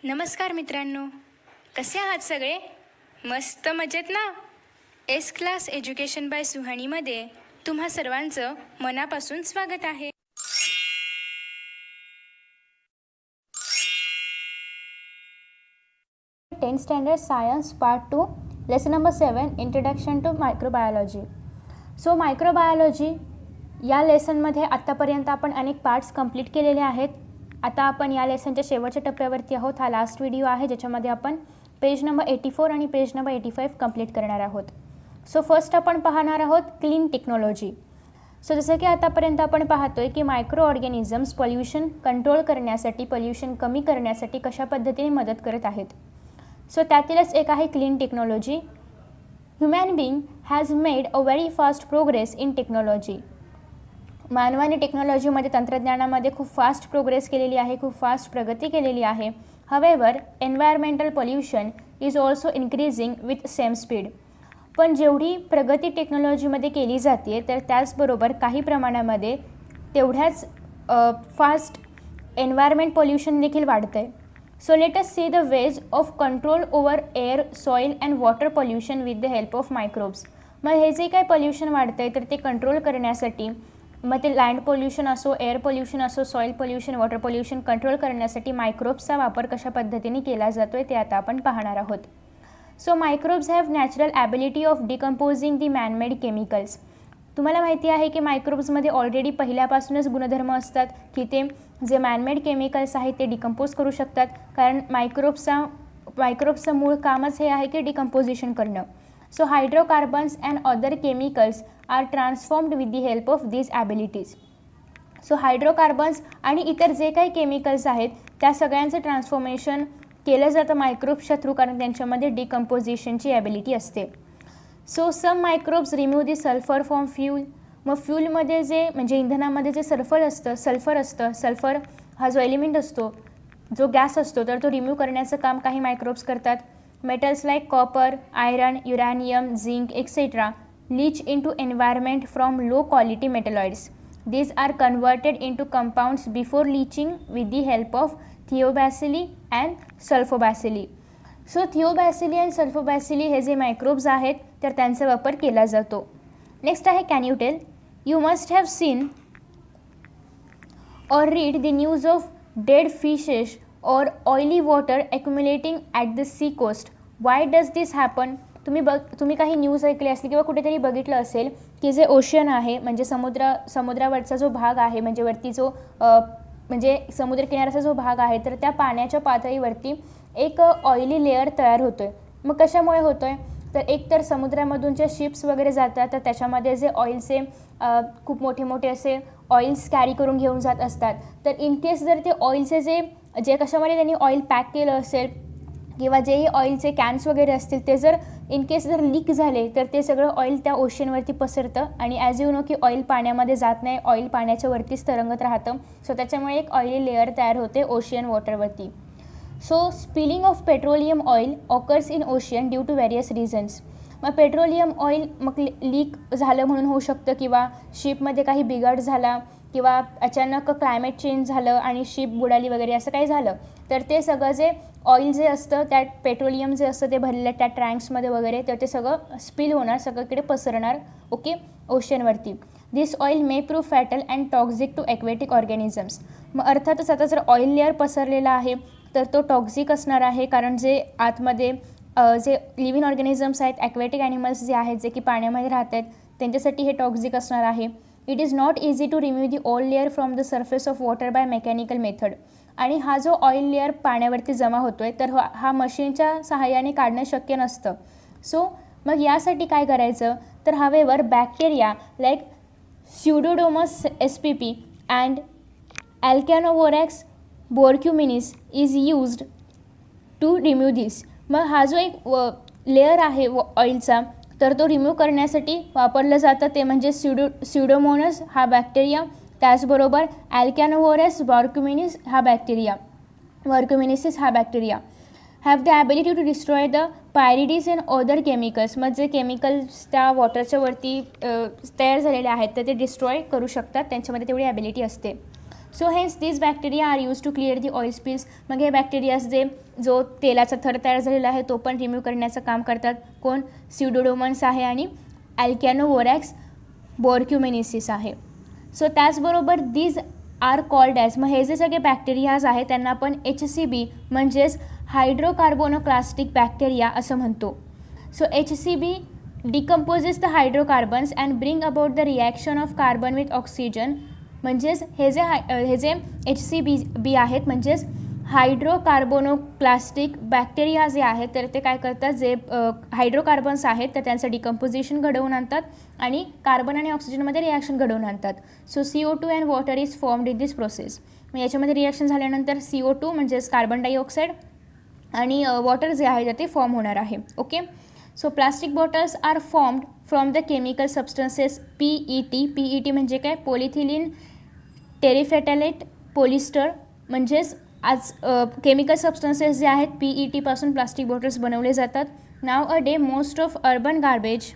नमस्कार मित्रांनो, कसे आहात सगळे? मस्त मजेत ना? एस क्लास एज्युकेशन बाय सुहानीमध्ये तुम्हा सर्वांचं मनापासून स्वागत आहे. Tenth Standard Science Part 2, Lesson number 7, Introduction to Microbiology. So microbiology या लेसनमध्ये आत्तापर्यंत आपण अनेक पार्ट्स कंप्लीट केलेले आहेत. आता आपण या लेसनच्या शेवटच्या टप्प्यावरती आहोत. हा लास्ट व्हिडिओ आहे ज्याच्यामध्ये आपण पेज नंबर 84 आणि पेज नंबर 85 कंप्लीट करणार आहोत. सो फर्स्ट आपण पाहणार आहोत क्लीन टेक्नॉलॉजी. सो जसं की आतापर्यंत आपण पाहतोय की मायक्रो ऑर्गॅनिझम्स पोल्युशन कंट्रोल करण्यासाठी, पोल्युशन कमी करण्यासाठी कशा पद्धतीने मदत करत आहेत. सो त्यातीलच एक आहे clean technology. Human being has made a very fast progress in technology. मानवाने टेक्नॉलॉजीमध्ये, तंत्रज्ञानामध्ये खूप फास्ट प्रोग्रेस केलेली आहे, खूप फास्ट प्रगती केलेली आहे. However environmental pollution is also increasing with same speed. पण जेवढी प्रगती टेक्नॉलॉजीमध्ये केली जाते तर त्याचबरोबर काही प्रमाणामध्ये तेवढ्याच फास्ट एन्व्हायरमेंट पोल्युशन देखील वाढतं आहे. So let us see the ways of control over air, soil and water pollution with the help of microbes. मग हे जे काही पोल्युशन वाढतं आहे तर ते कंट्रोल करण्यासाठी, मग ते लँड पोल्युशन असो, एअर पोल्युशन असो, soil pollution, water pollution control करण्यासाठी मायक्रोब्सचा वापर कशा पद्धतीने केला जातो आहे ते आता आपण पाहणार आहोत. So microbes have natural ability of decomposing the man-made chemicals. तुम्हाला माहिती आहे की मायक्रोब्समध्ये ऑलरेडी पहिल्यापासूनच गुणधर्म असतात की ते जे मॅनमेड केमिकल्स आहेत ते डिकम्पोज करू शकतात, कारण मायक्रोब्सचं मूळ कामच हे आहे की डिकम्पोजिशन करणं. So hydrocarbons and other chemicals are transformed with the help of these abilities. So hydrocarbons आणि इतर जे काही केमिकल्स आहेत त्या सगळ्यांचं ट्रान्सफॉर्मेशन केलं जातं मायक्रोब्सच्या थ्रू, कारण त्यांच्यामध्ये डिकम्पोजिशनची ॲबिलिटी असते. So some microbes remove the sulphur from fuel. मग फ्यूलमध्ये जे म्हणजे इंधनामध्ये जे सल्फर असतं, सल्फर हा जो एलिमेंट असतो, जो गॅस असतो, तर तो रिमूव्ह करण्याचं काम काही मायक्रोब्स करतात. Metals like copper, iron, uranium, zinc etcetera leach into environment from low quality metalloids. These are converted into compounds before leaching with the help of thiobacilli and sulphobacilli. So thiobacilli and sulphobacilli हे जे microbes आहेत तर त्यांचा वापर केला जातो. Next आहे can you tell. You must have seen or read the news of dead fishes or oily water accumulating at the sea coast. Why does this happen? तुम्ही काही न्यूज ऐकली असली किंवा कुठेतरी बघितलं असेल की जे ओशन आहे म्हणजे समुद्रावरचा जो भाग आहे, म्हणजे वरती जो म्हणजे समुद्रकिनाऱ्याचा जो भाग आहे तर त्या पाण्याच्या पातळीवरती एक ऑइली लेअर तयार होतो आहे. मग कशामुळे होतो आहे तर एक तर समुद्रामधून जे शिप्स वगैरे जातात तर त्याच्यामध्ये जे ऑइलचे खूप मोठे मोठे असे ऑइल्स कॅरी करून घेऊन जात असतात. तर इन केस जर ते ऑइलचे जे कशामध्ये त्यांनी ऑइल पॅक केलं असेल किंवा जेही ऑइलचे कॅन्स वगैरे असतील ते जर इन केस जर लीक झाले तर ते सगळं ऑइल त्या ओशनवरती पसरतं आणि ॲज यू नो की ऑइल पाण्यामध्ये जात नाही, ऑइल पाण्याच्या वरतीच तरंगत राहतं. सो त्याच्यामुळे एक ऑइली लेअर तयार होते ओशियन वॉटरवरती. So spilling of petroleum oil occurs in ocean due to various reasons. मग पेट्रोलियम ऑइल मग लीक झालं म्हणून होऊ शकतं, किंवा शिपमध्ये काही बिघाड झाला, किंवा अचानक क्लायमेट चेंज झालं आणि शिप बुडाली वगैरे असं काही झालं तर ते सगळं जे ऑइल जे असतं त्यात पेट्रोलियम जे असतं ते भरलेलं त्या टँक्समध्ये वगैरे तर ते सगळं स्पिल होणार, सगळीकडे पसरणार ओके ओशनवरती. This oil may prove fatal and toxic to aquatic organisms. मग अर्थातच आता जर ऑइल लेअर पसरलेला आहे तर तो टॉक्झिक असणार आहे, कारण जे आतमध्ये जे लिव्हिंग ऑर्गॅनिझम्स आहेत, ॲक्वेटिक ॲनिमल्स जे आहेत जे की पाण्यामध्ये राहत आहेत त्यांच्यासाठी हे टॉक्झिक असणार आहे. It is not easy to remove the all layer from the surface of water by mechanical method. आणि हा जो ऑइल लेअर पाण्यावरती जमा होतो आहे तर हा मशीनच्या सहाय्याने काढणं शक्य नसतं. सो मग यासाठी काय करायचं तर however bacteria like Pseudomonas spp and Alcanivorax borkumensis is used to remove this. मग हा जो एक लेअर आहे ऑइलचा तर तो रिमूव्ह करण्यासाठी वापरलं जातं ते म्हणजे स्युडोमोनस हा बॅक्टेरिया, त्याचबरोबर अल्कॅनोवोरस वर्क्युमिनिसिस हा bacteria have the ability to destroy the pyridines and other chemicals. मग जे केमिकल्स त्या वॉटरच्या वरती तयार झालेले आहेत तर ते डिस्ट्रॉय करू शकतात, त्यांच्यामध्ये तेवढी ॲबिलिटी असते. So hence this bacteria are use to clear the oil spills. मग हे बॅक्टेरियाज जो तेलाचा थर तयार झालेला आहे तो पण रिमूव्ह करण्याचं काम करतात. कोण? स्युडोमोनास आहे आणि अल्कॅनोवोरॅक्स बोर्क्युमेनिसिस आहे. सो त्याचबरोबर दीज आर कॉल्ड ॲज, मग हे जे सगळे बॅक्टेरियाज आहेत त्यांना आपण HCB म्हणजेच हायड्रोकार्बोनोक्लास्टिक बॅक्टेरिया असं म्हणतो. So HCB decomposes the hydrocarbons and bring about the reaction of carbon with oxygen. म्हणजेच हे जे HCB आहेत म्हणजेच हायड्रोकार्बोनोक्लास्टिक बॅक्टेरिया जे आहेत तर ते काय करतात, जे हायड्रोकार्बन्स आहेत तर त्यांचं डिकम्पोजिशन घडवून आणतात आणि कार्बन आणि ऑक्सिजनमध्ये रिॲक्शन घडवून आणतात. So CO2 and water is formed in this process. मग याच्यामध्ये रिॲक्शन झाल्यानंतर CO2 म्हणजेच कार्बन डायऑक्साईड आणि वॉटर जे आहे तर ते फॉर्म होणार आहे. Okay. So plastic bottles are formed from the chemical substances PET म्हणजे काय? Polyethylene terephthalate polyester. म्हणजेच आज केमिकल सबस्टन्सेस जे आहेत PET पासून प्लास्टिक बॉटल्स बनवले जातात. Nowadays most of urban garbage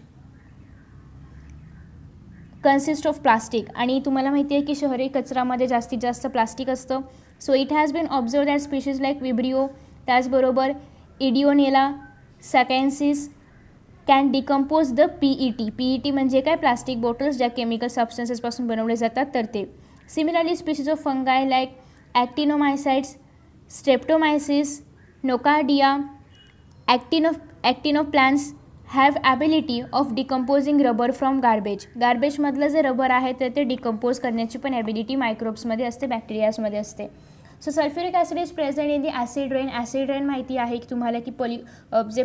consist of plastic. आणि तुम्हाला माहिती आहे की शहरी कचऱ्यामध्ये जास्तीत जास्त प्लास्टिक असतं. So it has been observe that species like Vibrio, त्याचबरोबर Ideonella sakaiensis can decompose the PET म्हणजे काय? प्लास्टिक बॉटल्स ज्या केमिकल सबस्टन्सेसपासून बनवले जातात तर ते. Similarly species of fungi like actinomycetes, Streptomyces, Nocardia, Actinoplanes have ability of decomposing rubber from गार्बेजमधलं जे रबर आहे तर ते डिकम्पोज करण्याची पण ॲबिलिटी मायक्रोब्समध्ये असते, बॅक्टेरियाजमध्ये असते. So sulphuric acid is present in the acid rain. Acid rain माहिती आहे की तुम्हाला की जे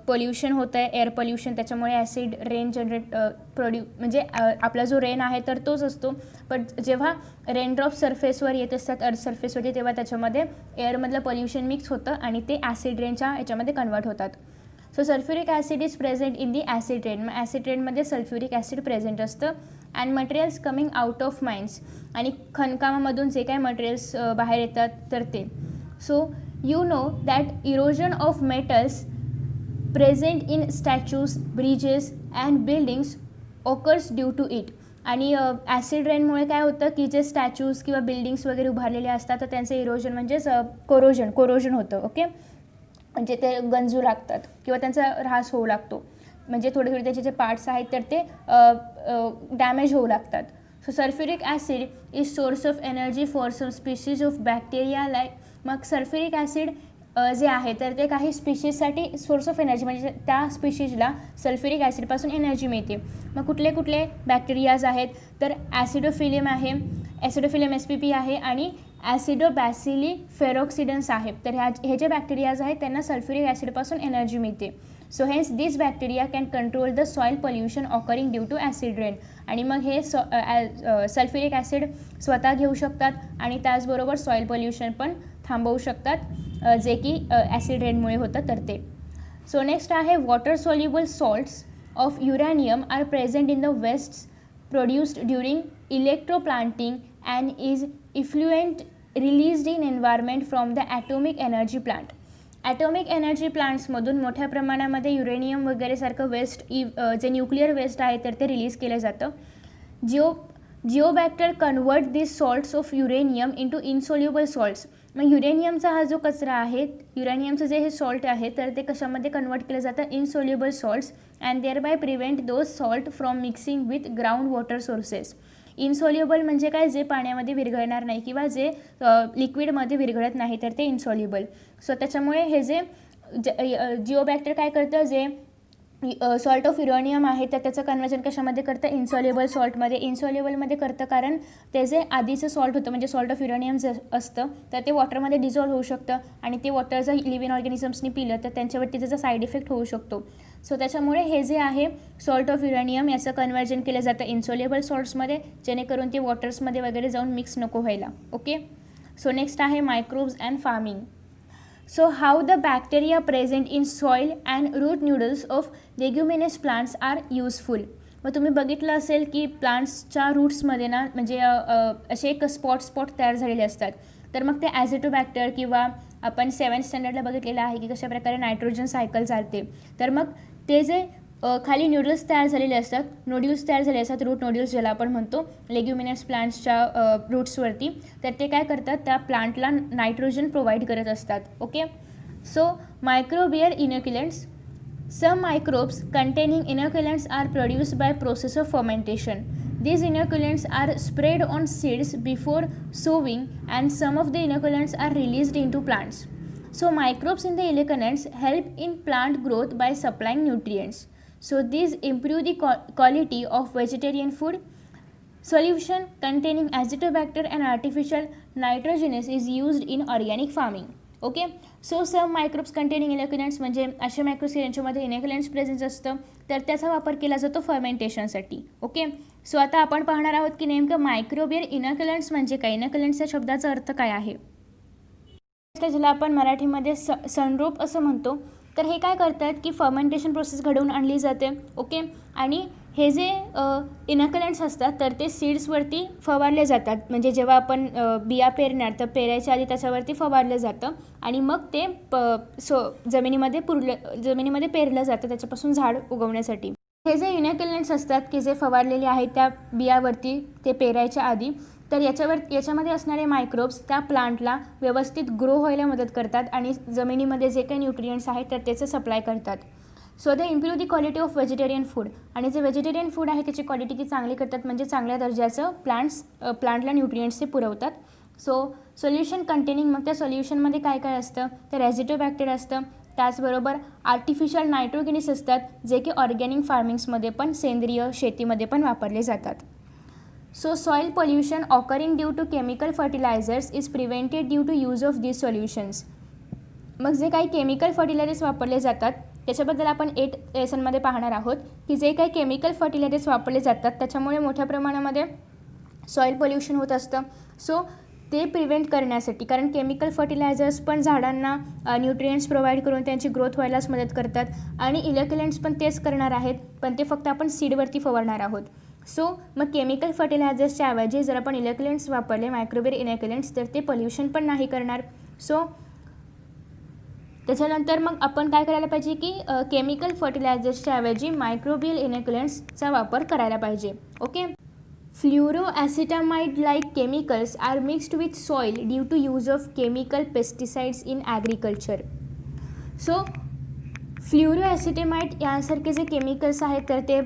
पोल्युशन होतं आहे, एअर पोल्युशन, त्याच्यामुळे ॲसिड रेन जनरेट म्हणजे आपला जो रेन आहे तर तोच असतो. पण जेव्हा रेनड्रॉप सरफेसवर येत असतात, अर्थ सरफेसवरती, तेव्हा त्याच्यामध्ये एअरमधलं पोल्युशन मिक्स होतं आणि ते ॲसिड रेनच्या याच्यामध्ये कन्वर्ट होतात. So sulphuric acid is present in the acid rain. मग ॲसिड रेनमध्ये सल्फ्युरिक ॲसिड प्रेझेंट असतं. And materials coming out of mines, आणि खणकामामधून जे काय मटेरियल्स बाहेर येतात तर ते. So you know that erosion of metals present in statues, bridges and buildings occurs due to it. आणि ॲसिड रेनमुळे काय होतं की जे स्टॅच्यूज किंवा बिल्डिंग्स वगैरे उभारलेले असतात तर त्यांचं इरोजन म्हणजेच कोरोजन होतं. ओके. म्हणजे ते गंजू लागतात किंवा त्यांचा ऱ्हास होऊ लागतो, म्हणजे थोडे त्याचे जे पार्ट्स आहेत तर ते डॅमेज होऊ लागतात. So sulphuric acid is source of energy for some species of bacteria like. मग सल्फ्युरिक ॲसिड जे आहे तर ते काही स्पीशीजसाठी सोर्स ऑफ एनर्जी, म्हणजे त्या स्पीशीजला सल्फ्युरिक ॲसिडपासून एनर्जी मिळते. मग कुठले बॅक्टेरियाज आहेत तर ॲसिडोफिलियम आहे, ॲसिडोफिलियम SPP आहे आणि ॲसिडोबॅसिली फेरॉक्सिडन्स आहे. तर हे जे बॅक्टेरियाज आहेत त्यांना सल्फ्युरिक ॲसिडपासून एनर्जी मिळते. So hence this bacteria can control the soil pollution occurring due to acid rain. आणि मग हे सल्फ्युरिक ॲसिड स्वतः घेऊ शकतात आणि त्याचबरोबर सॉईल पोल्युशन पण थांबवू शकतात, जे की ॲसिड रेनमुळे होतं तर ते. सो नेक्स्ट आहे water soluble salts of uranium are present in the wastes produced during electroplating and is effluent released in environment from the atomic energy plant. Atomic energy प्लांट्समधून मोठ्या प्रमाणामध्ये युरेनियम वगैरे सारखं वेस्ट जे न्यूक्लिअर वेस्ट आहे तर ते रिलीज केलं जातं. Geobacter convert this salts of uranium into insoluble salts. मग युरेनियमचा हा जो कचरा आहे, युरेनियमचं जे हे सॉल्ट आहे तर ते कशामध्ये कन्वर्ट केलं जातं? Insoluble salts. And thereby prevent those salt from mixing with ground water sources. Insoluble म्हणजे काय? जे पाण्यामध्ये विरघळणार नाही किंवा जे लिक्विडमध्ये विरघळत नाही तर ते इनसोल्युबल. सो त्याच्यामुळे हे जे जिओबॅक्टर काय करतं, जे सॉल्ट ऑफ युरेनियम आहे तर त्याचं कन्वर्जन कशामध्ये करतं? इन्सॉल्युबल सॉल्टमध्ये. इन्सॉल्युबलमध्ये करतं कारण ते जे आधीचं सॉल्ट होतं म्हणजे सॉल्ट ऑफ युरेनियम जे असतं तर ते वॉटरमध्ये डिझॉल्व्ह होऊ शकतं आणि ते वॉटर जर लिव्हिंग ऑर्गॅनिझम्सनी पिलं तर त्यांच्यावरती त्याचा साईड इफेक्ट होऊ शकतो. सो त्याच्यामुळे हे जे आहे सॉल्ट ऑफ युरेनियम याचं कन्वर्जन केलं जातं इन्सॉल्युबल सॉल्ट्समध्ये, जेणेकरून ते वॉटर्समध्ये वगैरे जाऊन मिक्स नको व्हायला. ओके. सो नेक्स्ट आहे microbes and farming. So how the bacteria present in soil and root nodules of leguminous plants are useful. मग तुम्ही बघितलं असेल की प्लांट्सच्या रूट्समध्ये ना म्हणजे असे एक स्पॉट तयार झालेले असतात. तर मग ते ॲझिटोबॅक्टर किंवा आपण 7th स्टँडर्डला बघितलेलं आहे की कशाप्रकारे नायट्रोजन सायकल चालते. तर मग ते जे खाली न्यूडल्स तयार झालेले असतात, नोड्यूल्स तयार झाले असतात, रूट नोड्यूल्स ज्याला आपण म्हणतो लेग्युमिनस प्लांट्सच्या रूट्सवरती. तर ते काय करतात, त्या प्लांटला नायट्रोजन प्रोव्हाइड करत असतात. Okay, so microbial inoculants. Some microbes containing inoculants are produced by process of fermentation. These inoculants are spread on seeds before sowing, and some of the inoculants are released into plants. So microbes in the inoculants help in plant growth by supplying nutrients. So these improve the quality of vegetarian food. Solution containing azotobacter and artificial nitrogenous is used in organic farming. Okay, so some microbes containing inoculants म्हणजे असे microbes यांच्यामध्ये इनोक्युलंट्स present असतं, तर त्याचा वापर केला जातो फर्मेंटेशनसाठी. Okay, so आता आपण पाहणार आहोत की नेमकं मायक्रोबियल इनोक्युलंट्स म्हणजे काय, इनोक्युलंट्सच्या शब्दाचा अर्थ काय आहे. ज्याला आपण मराठीमध्ये सनरूप असं म्हणतो. तर हे काय करतात की फर्मेंटेशन प्रोसेस घडवून आणली जाते. ओके, आणि हे जे इनोक्युलंट्स असतात तर ते सीड्सवरती फवारले जातात. म्हणजे जेव्हा आपण बिया पेरणार तर पेरायच्या आधी त्याच्यावरती फवारलं जातं आणि मग ते जमिनीमध्ये पेरलं जातं त्याच्यापासून झाड उगवण्यासाठी. हे जे इनोक्युलंट्स असतात की जे फवारलेले आहेत त्या बियावरती ते पेरायच्या आधी, तर याच्यामध्ये असणारे मायक्रोब्स त्या प्लांटला व्यवस्थित ग्रो व्हायला मदत करतात आणि जमिनीमध्ये जे काही न्यूट्रिएंट्स आहेत तर त्याचं सप्लाय करतात. So they improve the quality of vegetarian food. आणि जे व्हेजिटेरियन फूड आहे त्याची क्वालिटी ती चांगली करतात, म्हणजे चांगल्या दर्जाचं प्लांटला न्यूट्रिएंट्स ते पुरवतात. सो सोल्युशन कंटेनिंग, मग त्या सोल्युशनमध्ये काय काय असतं, तर ॲझिटोबॅक्टर असतं, त्याचबरोबर आर्टिफिशियल नायट्रोजेनिस असतात जे की ऑर्गॅनिक फार्मिंग्समध्ये पण, सेंद्रिय शेतीमध्ये पण वापरले जातात. So soil pollution occurring due to chemical fertilisers is prevented due to use of these solutions. मग जे काही केमिकल फर्टिलायझर्स वापरले जातात त्याच्याबद्दल आपण 8 लेसनमध्ये पाहणार आहोत की जे काही केमिकल फर्टिलायझर्स वापरले जातात त्याच्यामुळे मोठ्या प्रमाणामध्ये सॉईल पोल्युशन होत असतं. सो ते प्रिव्हेंट करण्यासाठी, कारण केमिकल फर्टिलायझर्स पण झाडांना न्यूट्रिएंट्स प्रोव्हाइड करून त्यांची ग्रोथ व्हायलाच मदत करतात आणि इनोक्युलंट्स पण तेच करणार आहेत, पण ते फक्त आपण सीडवरती फवारणार आहोत. सो मग केमिकल फर्टिलायझर्सच्या ऐवजी जर आपण इनोक्युलंट्स वापरले, मायक्रोबियल इनोक्युलंट्स, तर ते पोल्युशन पण नाही करणार. सो त्याच्यानंतर मग आपण काय करायला पाहिजे की केमिकल फर्टिलायझर्सच्या ऐवजी मायक्रोबियल इनोक्युलंट्सचा वापर करायला पाहिजे. Okay, fluoroacetamide like chemicals are mixed with soil due to use of chemical pesticides in agriculture. So fluoroacetamide यासारखे जे केमिकल्स आहेत तर ते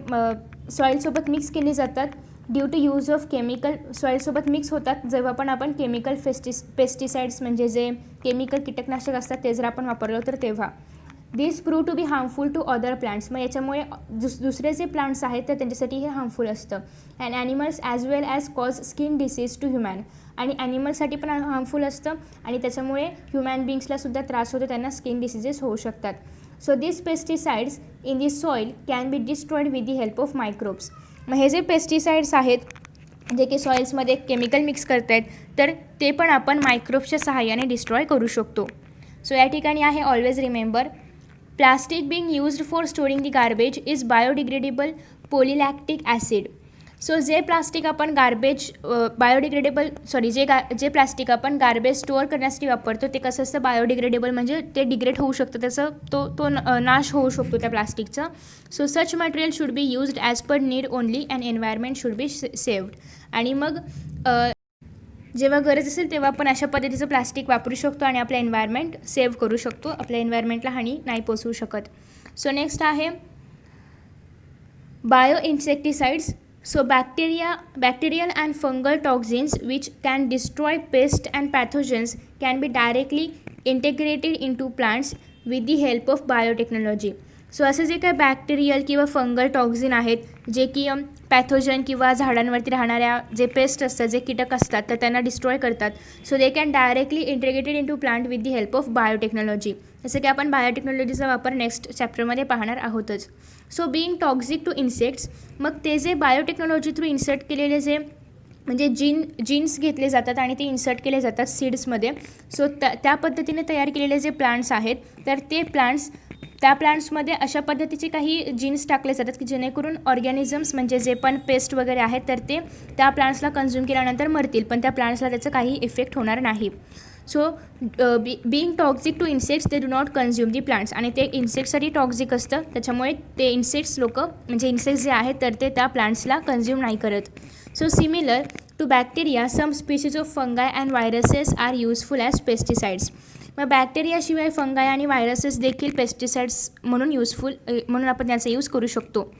सॉईलसोबत मिक्स केले जातात due to use of chemical, सॉईलसोबत मिक्स होतात जेव्हा पण आपण केमिकल पेस्टिसाइड्स म्हणजे जे केमिकल कीटकनाशक असतात ते जर आपण वापरलो तर तेव्हा. This prove to be harmful to other plants. मग याच्यामुळे दुसरे जे प्लांट्स आहेत तर त्यांच्यासाठी हे हार्मफुल असतं. And animals as well as cause skin disease to human. आणि ॲनिमल्ससाठी पण हार्मफुल असतं आणि त्याच्यामुळे ह्युमॅन बिंग्सलासुद्धा त्रास होतो, त्यांना स्किन डिसीजेस होऊ शकतात. So this pesticides in the soil can be destroyed with the help of microbes. मग हे जे पेस्टिसाइड्स आहेत जे की सॉईल्समध्ये केमिकल मिक्स करत आहेत तर ते पण आपण मायक्रोब्सच्या सहाय्याने डिस्ट्रॉय करू शकतो. सो या ठिकाणी आहे always remember, plastic being used for storing the garbage is biodegradable polylactic acid. So जे प्लास्टिक आपण जे प्लास्टिक आपण गार्बेज स्टोअर करण्यासाठी वापरतो ते कसं असतं, बायोडिग्रेडेबल म्हणजे ते डिग्रेड होऊ शकतं, त्याचं तो नाश होऊ शकतो त्या प्लास्टिकचा. So such material should be used as per need only and environment should be saved. आणि मग जेव्हा गरज असेल तेव्हा आपण अशा पद्धतीचं प्लास्टिक वापरू शकतो आणि आपलं एन्व्हायरमेंट सेव्ह करू शकतो, आपल्या एन्व्हायरमेंटला हानी नाही पोचवू शकत. सो नेक्स्ट आहे bio insecticides. So bacterial and fungal toxins which can destroy pests and pathogens can be directly integrated into plants with the help of biotechnology. So असे जे काही बॅक्टेरियल किंवा फंगल टॉक्झिन आहेत जे की पॅथोजन किंवा झाडांवरती राहणाऱ्या जे पेस्ट असतात, जे कीटक असतात तर त्यांना डिस्ट्रॉय करतात. So they can directly integrated in to plant with the help of biotechnology. जसं की आपण बायोटेक्नॉलॉजीचा वापर नेक्स्ट चॅप्टरमध्ये पाहणार आहोतच. So being toxic to insects, मग ते जे बायोटेक्नॉलॉजी थ्रू इन्सर्ट केलेले जे म्हणजे जीन्स घेतले जातात आणि ते इन्सर्ट केले जातात सीड्समध्ये. सो त्या पद्धतीने तयार केलेले जे प्लांट्स आहेत तर ते त्या प्लांट्समध्ये अशा पद्धतीचे काही जीन्स टाकले जातात की जेणेकरून ऑर्गॅनिझम्स म्हणजे जे पण पेस्ट वगैरे आहेत तर ते त्या प्लांट्सला कन्झ्युम केल्यानंतर मरतील, पण त्या प्लांट्सला त्याचं काही इफेक्ट होणार नाही. So being toxic to insects they do not consume the plants, आणि ते इन्सेक्ट्ससाठी टॉक्सिक असतं, त्याच्यामुळे ते इन्सेक्ट्स म्हणजे इन्सेक्ट्स जे आहेत तर ते त्या प्लांट्सला कन्झ्युम नाही करत. So similar to bacteria some species of fungi and viruses are useful as pesticides. मग बॅक्टेरियाशिवाय फंगाय आणि व्हायरसेस देखील पेस्टिसाइड्स म्हणून आपण त्याचा यूज करू शकतो.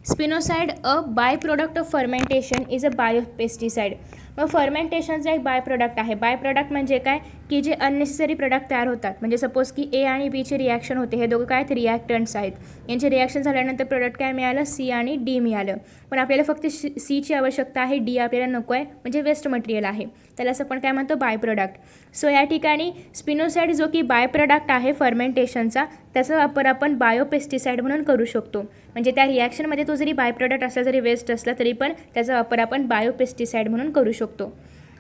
Spinosad a by product of fermentation is a biopesticide. मग फर्मेंटेशनचा एक बाय प्रोडक्ट आहे. बाय प्रोडक्ट म्हणजे काय की जे अननेसेसरी प्रोडक्ट तयार होतात, म्हणजे सपोज की ए आणि बीचे रिॲक्शन होते, हे दोघं काय रिॲक्टंट्स आहेत, यांचे रिॲक्शन झाल्यानंतर प्रोडक्ट काय मिळालं, सी आणि डी मिळालं. पण आपल्याला फक्त सीची आवश्यकता आहे, डी आपल्याला नको आहे, म्हणजे वेस्ट मटेरियल आहे, त्यालाच आपण काय म्हणतो बाय प्रोडक्ट. सो या ठिकाणी स्पिनोसाइड जो की बाय प्रोडक्ट आहे फर्मेंटेशनचा, त्याचा वापर आपण बायोपेस्टिसाइड म्हणून करू शकतो. म्हणजे त्या रिॲक्शनमध्ये तो जरी बाय प्रोडक्ट असला, जरी वेस्ट असला, तरी पण त्याचा वापर आपण बायोपेस्टिसाइड म्हणून करू शकतो.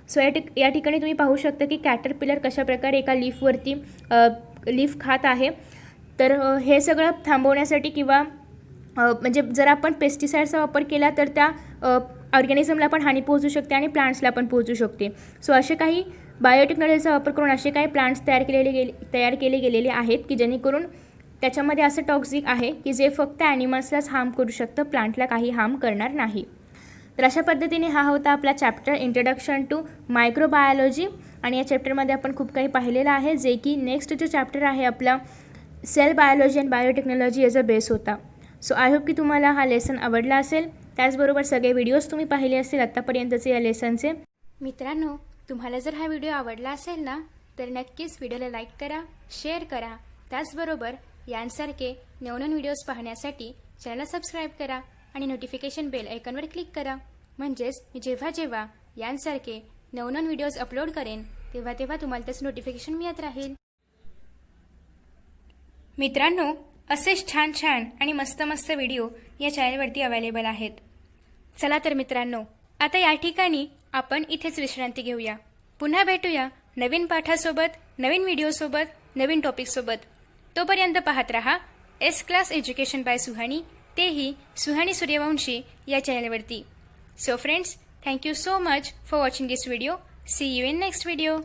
सो या ठिकाणी तुम्ही पाहू शकता की कॅटरपिलर कशाप्रकारे एका लीफवरती लीफ खात आहे. तर हे सगळं थांबवण्यासाठी किंवा म्हणजे जर आपण पेस्टिसाइडचा वापर केला तर त्या ऑर्गॅनिझमला पण हानी पोहोचू शकते आणि प्लांट्सला पण पोहोचू शकते. सो असे काही बायोटेक्नॉलॉजीचा वापर करून असे काही प्लांट्स तयार केले गेलेले आहेत की जेणेकरून त्याच्यामध्ये असं टॉक्सिक आहे की जे फक्त ॲनिमल्सलाच हार्म करू शकतं, प्लांटला काही हार्म करणार नाही. तर अशा पद्धतीने हा होता आपला चॅप्टर इंट्रोडक्शन टू मायक्रोबायोलॉजी. आणि या चॅप्टरमध्ये आपण खूप काही पाहिलेलं आहे, जे की नेक्स्ट जो चॅप्टर आहे आपला सेल बायोलॉजी अँड बायोटेक्नॉलॉजी याचा बेस होता. सो आय होप की तुम्हाला हा लेसन आवडला असेल. त्याचबरोबर सगळे व्हिडिओज तुम्ही पाहिले असतील आत्तापर्यंतचे या लेसनचे. मित्रांनो, तुम्हाला जर हा व्हिडिओ आवडला असेल ना, तर नक्कीच व्हिडिओला लाईक करा, शेअर करा. त्याचबरोबर यांसारखे नवनवीन व्हिडिओज पाहण्यासाठी चॅनलला सबस्क्राईब करा आणि नोटिफिकेशन बेल आयकॉनवर क्लिक करा. म्हणजेच मी जेव्हा यांसारखे नवनवीन व्हिडिओज अपलोड करेन तेव्हा तुम्हाला त्याचं नोटिफिकेशन मिळत राहील. मित्रांनो, असेच छान आणि मस्त व्हिडिओ या चॅनलवरती अवेलेबल आहेत. चला तर मित्रांनो, आता या ठिकाणी आपण इथेच विश्रांती घेऊया. पुन्हा भेटूया नवीन पाठासोबत, नवीन व्हिडिओसोबत, नवीन टॉपिकसोबत. तोपर्यंत पाहत रहा S class education by Suhani, तेही सुहानी सूर्यवंशी या चॅनलवरती. So friends, thank you so much for watching this video. See you in next video.